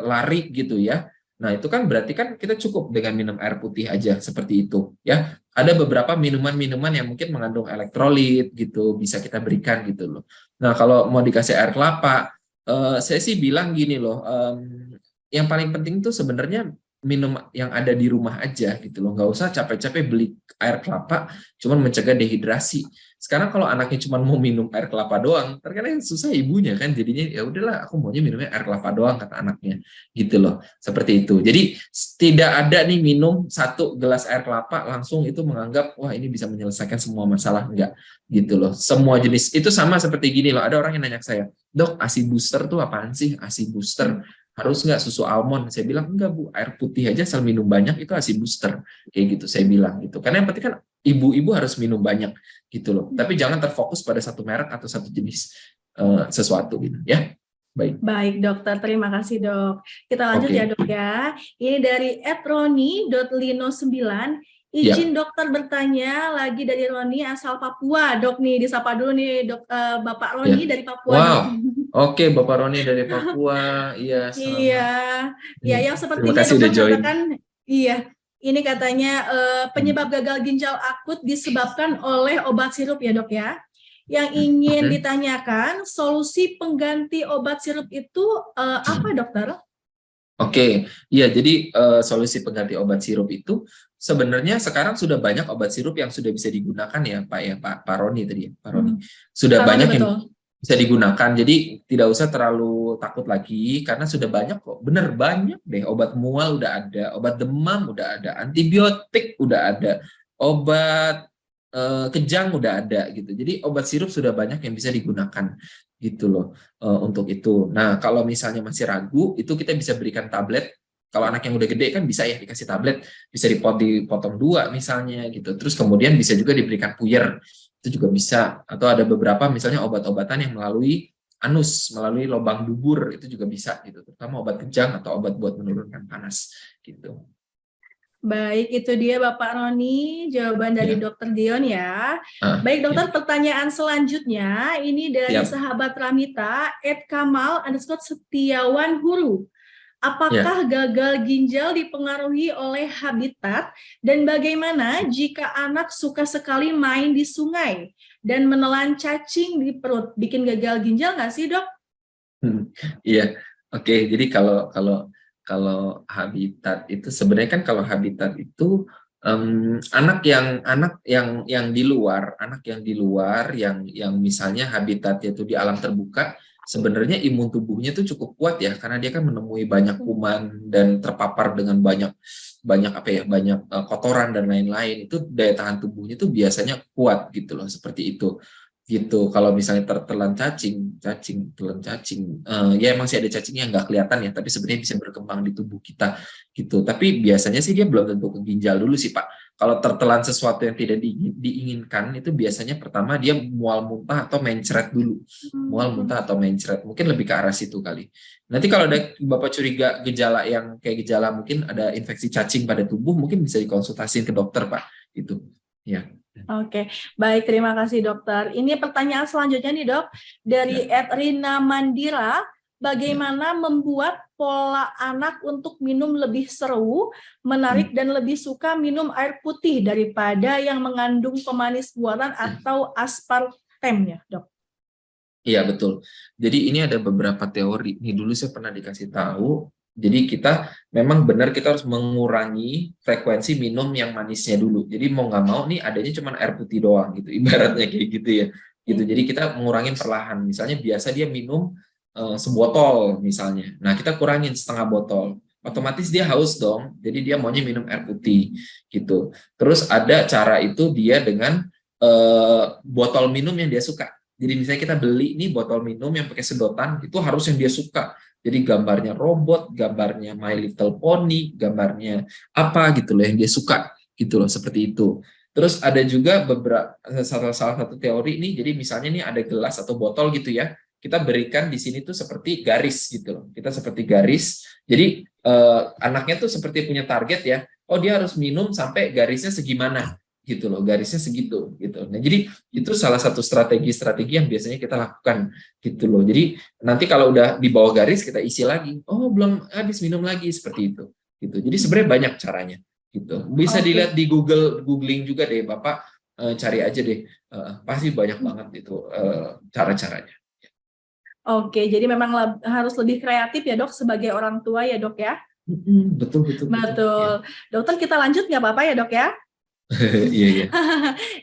lari gitu ya. Nah, itu kan berarti kan kita cukup dengan minum air putih aja seperti itu ya. Ada beberapa minuman-minuman yang mungkin mengandung elektrolit gitu, bisa kita berikan gitu loh. Nah, kalau mau dikasih air kelapa, saya sih bilang gini loh, yang paling penting tuh sebenarnya minum yang ada di rumah aja gitu loh, nggak usah capek-capek beli air kelapa cuman mencegah dehidrasi. Sekarang kalau anaknya cuma mau minum air kelapa doang, terkadang susah ibunya kan, jadinya ya udahlah aku maunya minumnya air kelapa doang kata anaknya gitu loh, seperti itu. Jadi tidak ada nih minum 1 gelas air kelapa langsung itu menganggap wah ini bisa menyelesaikan semua masalah, enggak gitu loh. Semua jenis itu sama seperti gini loh, ada orang yang nanya ke saya, dok ASI booster tuh apaan sih? ASI booster harus nggak susu almond? Saya bilang enggak bu, air putih aja asal minum banyak itu ASI booster kayak gitu, saya bilang gitu. Karena yang penting kan ibu-ibu harus minum banyak gitu loh. Tapi jangan terfokus pada satu merek atau satu jenis sesuatu gitu ya. Baik. Baik dokter, terima kasih dok. Kita lanjut ya dok ya. Ini dari @roni.lino9. Izin dokter bertanya lagi dari Roni asal Papua. Dok nih, disapa dulu nih dok, Bapak Roni dari Papua. Wow. Oke, Bapak Roni dari Papua. Iya. Iya. Ya, yang sepertinya dokter mengatakan, iya. Ini katanya penyebab gagal ginjal akut disebabkan oleh obat sirup ya dok ya. Yang ingin ditanyakan, solusi pengganti obat sirup itu apa dokter? Oke, iya jadi solusi pengganti obat sirup itu sebenarnya sekarang sudah banyak obat sirup yang sudah bisa digunakan ya Pak Roni tadi ya, Pak Roni. Sudah Pak banyak Roni, yang bisa digunakan, jadi tidak usah terlalu takut lagi karena sudah banyak kok, bener banyak deh, obat mual udah ada, obat demam udah ada, antibiotik udah ada, obat kejang udah ada gitu. Jadi obat sirup sudah banyak yang bisa digunakan gitu loh untuk itu. Nah, kalau misalnya masih ragu, itu kita bisa berikan tablet. Kalau anak yang udah gede kan bisa ya dikasih tablet, bisa dipotong 2 misalnya gitu. Terus kemudian bisa juga diberikan puyer, itu juga bisa. Atau ada beberapa misalnya obat-obatan yang melalui anus melalui lubang dubur itu juga bisa gitu, terutama obat kejang atau obat buat menurunkan panas gitu. Baik, itu dia Bapak Roni, jawaban dari Ya. Dokter Dion ya. Ah, Baik dokter, ya. pertanyaan selanjutnya ini dari Siap. sahabat Ramita, @kamal_setiawan huru. Ya. Apakah gagal ginjal dipengaruhi oleh habitat dan bagaimana jika anak suka sekali main di sungai dan menelan cacing di perut? Bikin gagal ginjal nggak sih dok? Iya, oke. Jadi kalau habitat itu sebenarnya kan kalau habitat itu anak yang di luar, yang misalnya habitatnya itu di alam terbuka, sebenarnya imun tubuhnya itu cukup kuat ya, karena dia kan menemui banyak kuman dan terpapar dengan banyak banyak apa ya, banyak kotoran dan lain-lain. Itu daya tahan tubuhnya itu biasanya kuat gitu loh, seperti itu gitu. Kalau misalnya tertelan telan cacing, ya emang sih ada cacing yang nggak kelihatan ya, tapi sebenarnya bisa berkembang di tubuh kita gitu. Tapi biasanya sih dia belum tentu ke ginjal dulu sih Pak. Kalau tertelan sesuatu yang tidak diinginkan itu biasanya pertama dia mual muntah atau mencret dulu, mungkin lebih ke arah situ kali. Nanti kalau ada Bapak curiga gejala yang kayak gejala mungkin ada infeksi cacing pada tubuh, mungkin bisa dikonsultasiin ke dokter Pak. Itu ya. Oke, baik, terima kasih dokter. Ini pertanyaan selanjutnya nih dok, dari @Rina Mandira, bagaimana membuat pola anak untuk minum lebih seru, menarik dan lebih suka minum air putih daripada yang mengandung pemanis buatan atau aspartem ya dok? Iya, betul. Jadi ini ada beberapa teori. Ini dulu saya pernah dikasih tahu. Jadi kita memang benar kita harus mengurangi frekuensi minum yang manisnya dulu. Jadi mau nggak mau nih adanya cuma air putih doang gitu. Ibaratnya kayak gitu ya. Gitu. Jadi kita mengurangin perlahan. Misalnya biasa dia minum sebotol misalnya. Nah, kita kurangin setengah botol. Otomatis dia haus dong. Jadi dia maunya minum air putih gitu. Terus ada cara itu dia dengan botol minum yang dia suka. Jadi misalnya kita beli nih botol minum yang pakai sedotan, itu harus yang dia suka. Jadi gambarnya robot, gambarnya My Little Pony, gambarnya apa gitu loh yang dia suka gitu loh, seperti itu. Terus ada juga beberapa salah satu teori nih, jadi misalnya nih ada gelas atau botol gitu ya, kita berikan di sini tuh seperti garis gitu loh. Kita seperti garis. Jadi anaknya tuh seperti punya target ya. Oh, dia harus minum sampai garisnya segimana gitu loh, garisnya segitu gitu. Nah, jadi itu salah satu strategi yang biasanya kita lakukan gitu loh. Jadi nanti kalau udah di bawah garis kita isi lagi. Oh, belum habis minum lagi seperti itu. Gitu. Jadi sebenarnya banyak caranya gitu. Bisa dilihat di googling juga deh Bapak, cari aja deh. Pasti banyak banget itu cara-caranya. Oke, jadi memang harus lebih kreatif ya dok sebagai orang tua ya dok ya? Betul. Betul. Dokter, kita lanjut nggak apa-apa ya dok ya? Iya.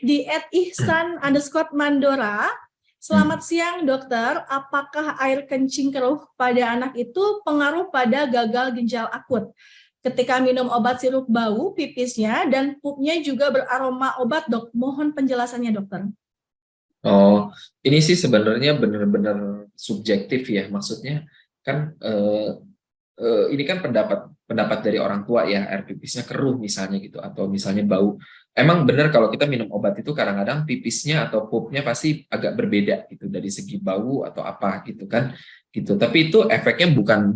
Di @ihsan_mandora, selamat siang dokter, apakah air kencing keruh pada anak itu pengaruh pada gagal ginjal akut? Ketika minum obat sirup bau pipisnya dan pupnya juga beraroma obat dok, mohon penjelasannya dokter. Oh, ini sih sebenarnya benar-benar subjektif ya, maksudnya kan ini kan pendapat dari orang tua ya, air pipisnya keruh misalnya gitu atau misalnya bau. Emang benar kalau kita minum obat itu kadang-kadang pipisnya atau pupnya pasti agak berbeda gitu dari segi bau atau apa gitu kan gitu. Tapi itu efeknya bukan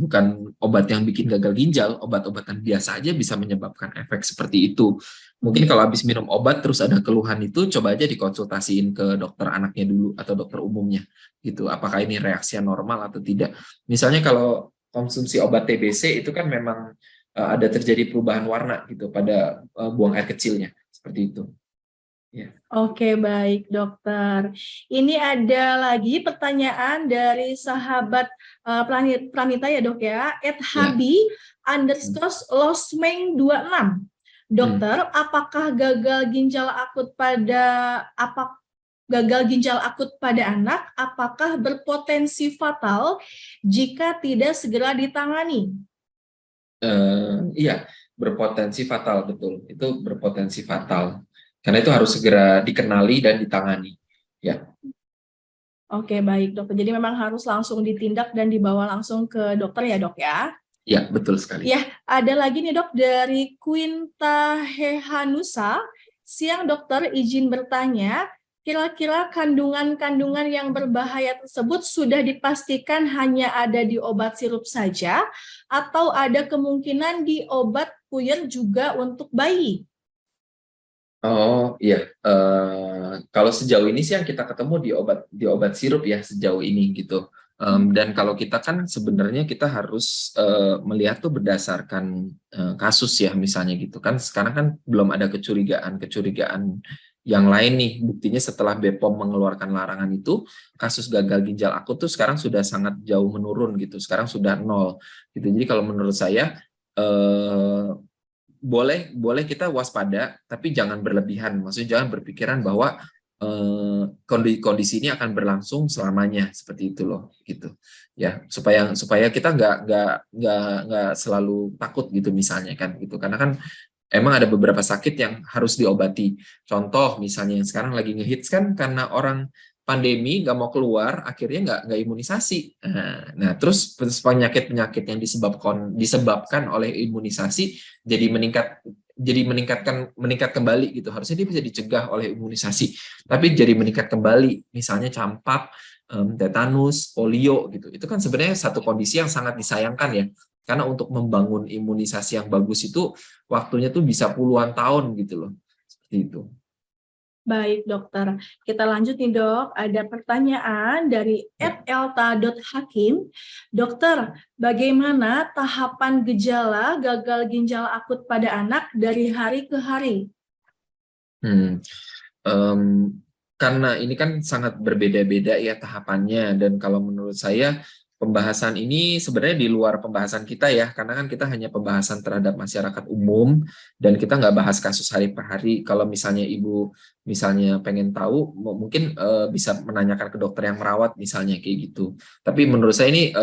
obat yang bikin gagal ginjal, obat-obatan biasa aja bisa menyebabkan efek seperti itu. Mungkin kalau habis minum obat terus ada keluhan itu, coba aja dikonsultasiin ke dokter anaknya dulu atau dokter umumnya gitu. Apakah ini reaksi normal atau tidak? Misalnya kalau konsumsi obat TBC itu kan memang ada terjadi perubahan warna gitu pada buang air kecilnya seperti itu. Ya. Oke, baik dokter. Ini ada lagi pertanyaan dari sahabat Pranita ya dok ya, @habi_losmeng26. Dokter, apakah gagal ginjal akut pada anak apakah berpotensi fatal jika tidak segera ditangani? Iya, berpotensi fatal, betul. Itu berpotensi fatal. Karena itu harus segera dikenali dan ditangani. Ya. Oke, baik dokter. Jadi memang harus langsung ditindak dan dibawa langsung ke dokter ya dok ya? Ya, betul sekali. Ya, ada lagi nih dok dari Quinta Hehanusa. Siang dokter, izin bertanya, kira-kira kandungan-kandungan yang berbahaya tersebut sudah dipastikan hanya ada di obat sirup saja atau ada kemungkinan di obat puyer juga untuk bayi? Oh iya, kalau sejauh ini sih yang kita ketemu di obat sirup ya sejauh ini gitu. Dan kalau kita kan sebenarnya kita harus melihat tuh berdasarkan kasus ya misalnya gitu kan. Sekarang kan belum ada kecurigaan yang lain nih. Buktinya setelah BPOM mengeluarkan larangan itu, kasus gagal ginjal akut tuh sekarang sudah sangat jauh menurun gitu. Sekarang sudah nol gitu. Jadi kalau menurut saya eh, boleh kita waspada, tapi jangan berlebihan. Maksudnya jangan berpikiran bahwa kondisi ini akan berlangsung selamanya seperti itu loh, gitu. Ya, supaya kita nggak selalu takut gitu misalnya kan, gitu. Karena kan emang ada beberapa sakit yang harus diobati. Contoh misalnya yang sekarang lagi ngehits kan karena orang pandemi nggak mau keluar, akhirnya nggak imunisasi. Nah, terus penyakit-penyakit yang disebabkan oleh imunisasi jadi meningkat kembali gitu. Harusnya dia bisa dicegah oleh imunisasi, tapi jadi meningkat kembali. Misalnya campak, tetanus, polio gitu. Itu kan sebenarnya satu kondisi yang sangat disayangkan ya. Karena untuk membangun imunisasi yang bagus itu waktunya tuh bisa puluhan tahun gitu loh. Seperti itu. Baik, dokter. Kita lanjut nih, dok. Ada pertanyaan dari @elta.hakim. Dokter, bagaimana tahapan gejala gagal ginjal akut pada anak dari hari ke hari? Hmm. Em, karena ini kan sangat berbeda-beda ya tahapannya, dan kalau menurut saya pembahasan ini sebenarnya di luar pembahasan kita ya, karena kan kita hanya pembahasan terhadap masyarakat umum dan kita nggak bahas kasus hari per hari. Kalau misalnya ibu misalnya pengen tahu, mungkin bisa menanyakan ke dokter yang merawat misalnya kayak gitu. Tapi menurut saya ini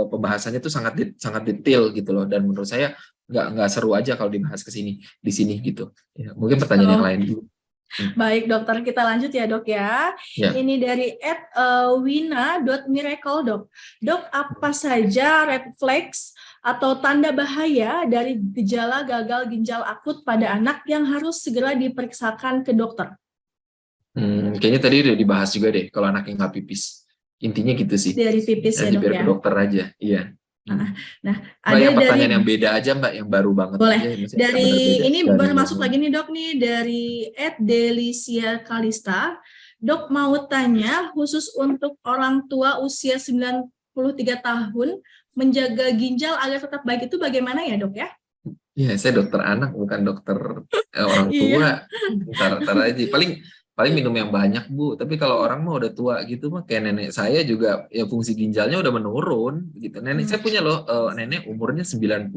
pembahasannya itu sangat detail gitu loh, dan menurut saya nggak seru aja kalau dibahas di sini gitu. Ya, mungkin pertanyaan yang Oh, lain dulu. baik, dokter. Kita lanjut ya, dok ya. Ya. Ini dari @wina.miracle, dok. Dok, apa saja red flags atau tanda bahaya dari gejala gagal ginjal akut pada anak yang harus segera diperiksakan ke dokter? Kayaknya tadi udah dibahas juga deh kalau anaknya nggak pipis. Intinya gitu sih. Dari pipis ya, Nanti dok biar ke ya. dokter aja. Iya. Hmm. Nah, Mbak, ada yang dari pertanyaan yang beda aja Mbak, yang baru banget boleh aja, maksudnya benar-benar dari beda. ini Jangan baru yang masuk lama-lama. lagi nih, dok, nih dari @delicia Kalista. Dok mau tanya khusus untuk orang tua usia 93 tahun menjaga ginjal agar tetap baik itu bagaimana ya, dok ya? Iya, saya dokter anak bukan dokter orang tua. Iya. Ntar aja. Paling paling minum yang banyak Bu. Tapi kalau orang mah udah tua gitu mah kayak nenek saya juga ya fungsi ginjalnya udah menurun gitu. Nenek Hmm. saya punya loh nenek umurnya 95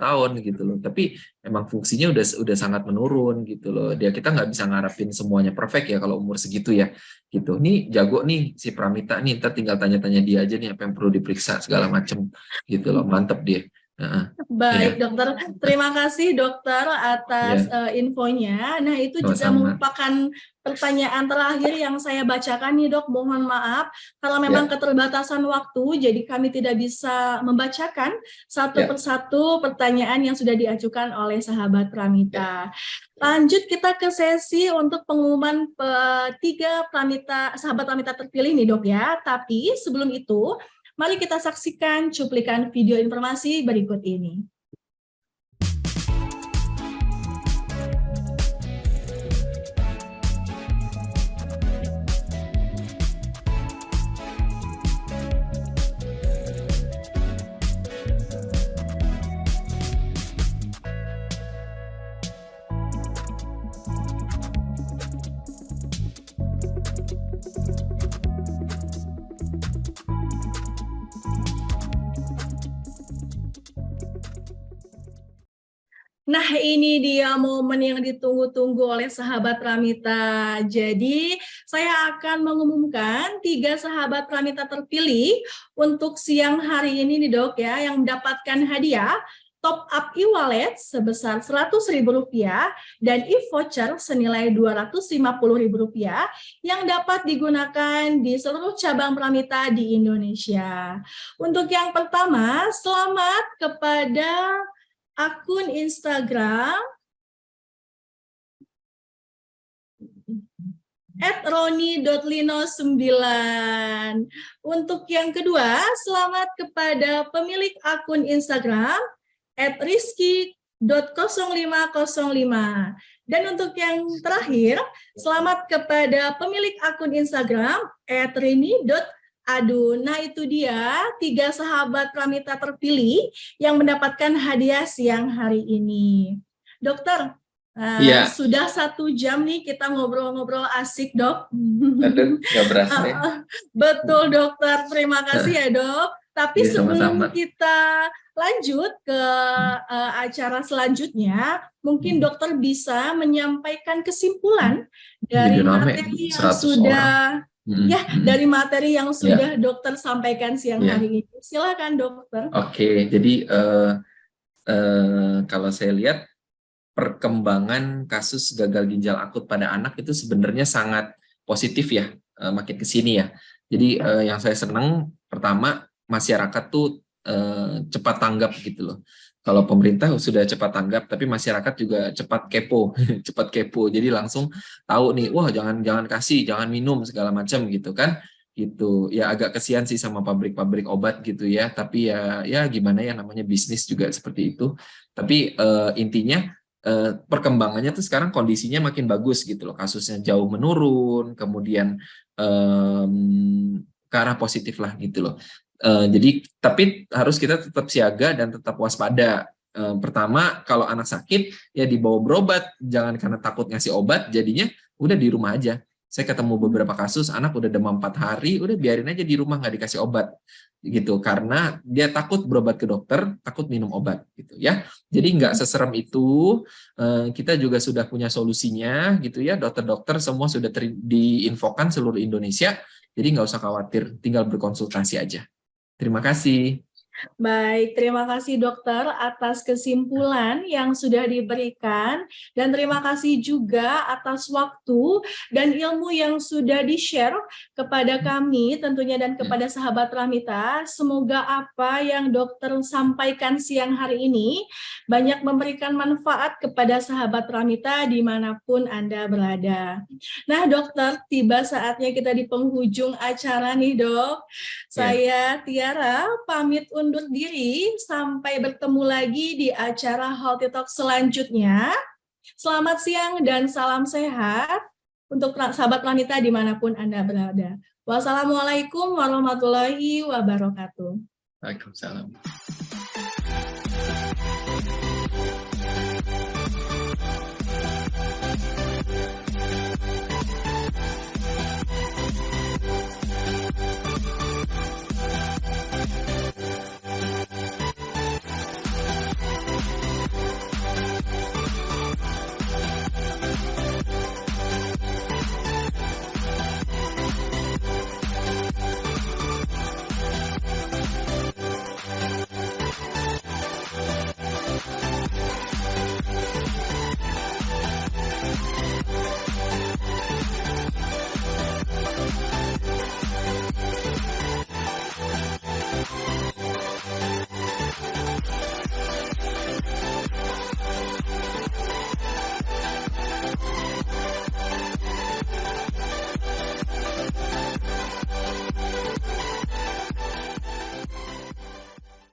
tahun gitu loh. Tapi emang fungsinya udah sangat menurun gitu loh. Kita nggak bisa ngarepin semuanya perfect ya kalau umur segitu ya gitu. Nih jago nih si Pramita nih, ntar tinggal tanya-tanya dia aja nih apa yang perlu diperiksa segala macem gitu loh. Mantep dia. Heeh. Iya, Baik, dokter. Terima kasih, dokter, atas iya, infonya. Nah, itu juga sama-sama. merupakan pertanyaan terakhir yang saya bacakan nih, dok. Mohon maaf, kalau memang Ya, keterbatasan waktu, jadi kami tidak bisa membacakan satu ya, persatu pertanyaan yang sudah diajukan oleh sahabat ya. Pramita. Lanjut kita ke sesi untuk pengumuman tiga Pramita, sahabat Pramita terpilih nih, dok ya. Tapi sebelum itu, mari kita saksikan cuplikan video informasi berikut ini. Nah, ini dia momen yang ditunggu-tunggu oleh sahabat Pramita. Jadi, saya akan mengumumkan tiga sahabat Pramita terpilih untuk siang hari ini nih, dok ya, yang mendapatkan hadiah top up e-wallet sebesar Rp100.000 dan e-voucher senilai Rp250.000 yang dapat digunakan di seluruh cabang Pramita di Indonesia. Untuk yang pertama, selamat kepada akun Instagram @roni.lino9. Untuk yang kedua, selamat kepada pemilik akun Instagram @rizky.0505. Dan untuk yang terakhir, selamat kepada pemilik akun Instagram @rini.adu. Nah, itu dia 3 sahabat Pramita terpilih yang mendapatkan hadiah siang hari ini. Dokter, Iya, sudah 1 jam nih kita ngobrol-ngobrol asik, Dok. aduh, nggak berasa ya. Betul, Dokter. Terima kasih ya, Dok. Tapi Iya, sebelum sama-sama. kita lanjut ke acara selanjutnya, mungkin dokter bisa menyampaikan kesimpulan Jadi dari rame, materi yang 100 orang. sudah dari materi yang Ya, sudah dokter sampaikan siang ya. hari ini. Silakan, Dokter. Oke, jadi kalau saya lihat perkembangan kasus gagal ginjal akut pada anak itu sebenarnya sangat positif ya, makin ke sini ya. Jadi yang saya senang pertama masyarakat tuh cepat tanggap gitu loh. Kalau pemerintah sudah cepat tanggap, tapi masyarakat juga cepat kepo, cepat kepo. Jadi langsung tahu nih, wah jangan kasih, jangan minum segala macam gitu kan. Gitu. Ya agak kesian sih sama pabrik-pabrik obat gitu ya, tapi ya gimana ya, namanya bisnis juga seperti itu. Tapi intinya perkembangannya tuh sekarang kondisinya makin bagus gitu loh, kasusnya jauh menurun, kemudian ke arah positif lah gitu loh. Jadi tapi harus kita tetap siaga dan tetap waspada. Pertama, kalau anak sakit ya dibawa berobat, jangan karena takut ngasih obat jadinya udah di rumah aja. Saya ketemu beberapa kasus anak udah demam 4 hari, udah biarin aja di rumah nggak dikasih obat gitu, karena dia takut berobat ke dokter, takut minum obat gitu ya. Jadi nggak seserem itu, kita juga sudah punya solusinya gitu ya, dokter-dokter semua sudah diinfokan seluruh Indonesia, jadi nggak usah khawatir, tinggal berkonsultasi aja. Terima kasih. Baik, terima kasih dokter atas kesimpulan yang sudah diberikan dan terima kasih juga atas waktu dan ilmu yang sudah di-share kepada kami tentunya dan kepada sahabat Pramita. Semoga apa yang dokter sampaikan siang hari ini banyak memberikan manfaat kepada sahabat Pramita dimanapun Anda berada. Nah dokter, tiba saatnya kita di penghujung acara nih dok. Saya Tiara pamit undur diri, sampai bertemu lagi di acara Healthy Talk selanjutnya. Selamat siang dan salam sehat untuk sahabat Pramita dimanapun Anda berada. Wassalamualaikum warahmatullahi wabarakatuh. Waalaikumsalam.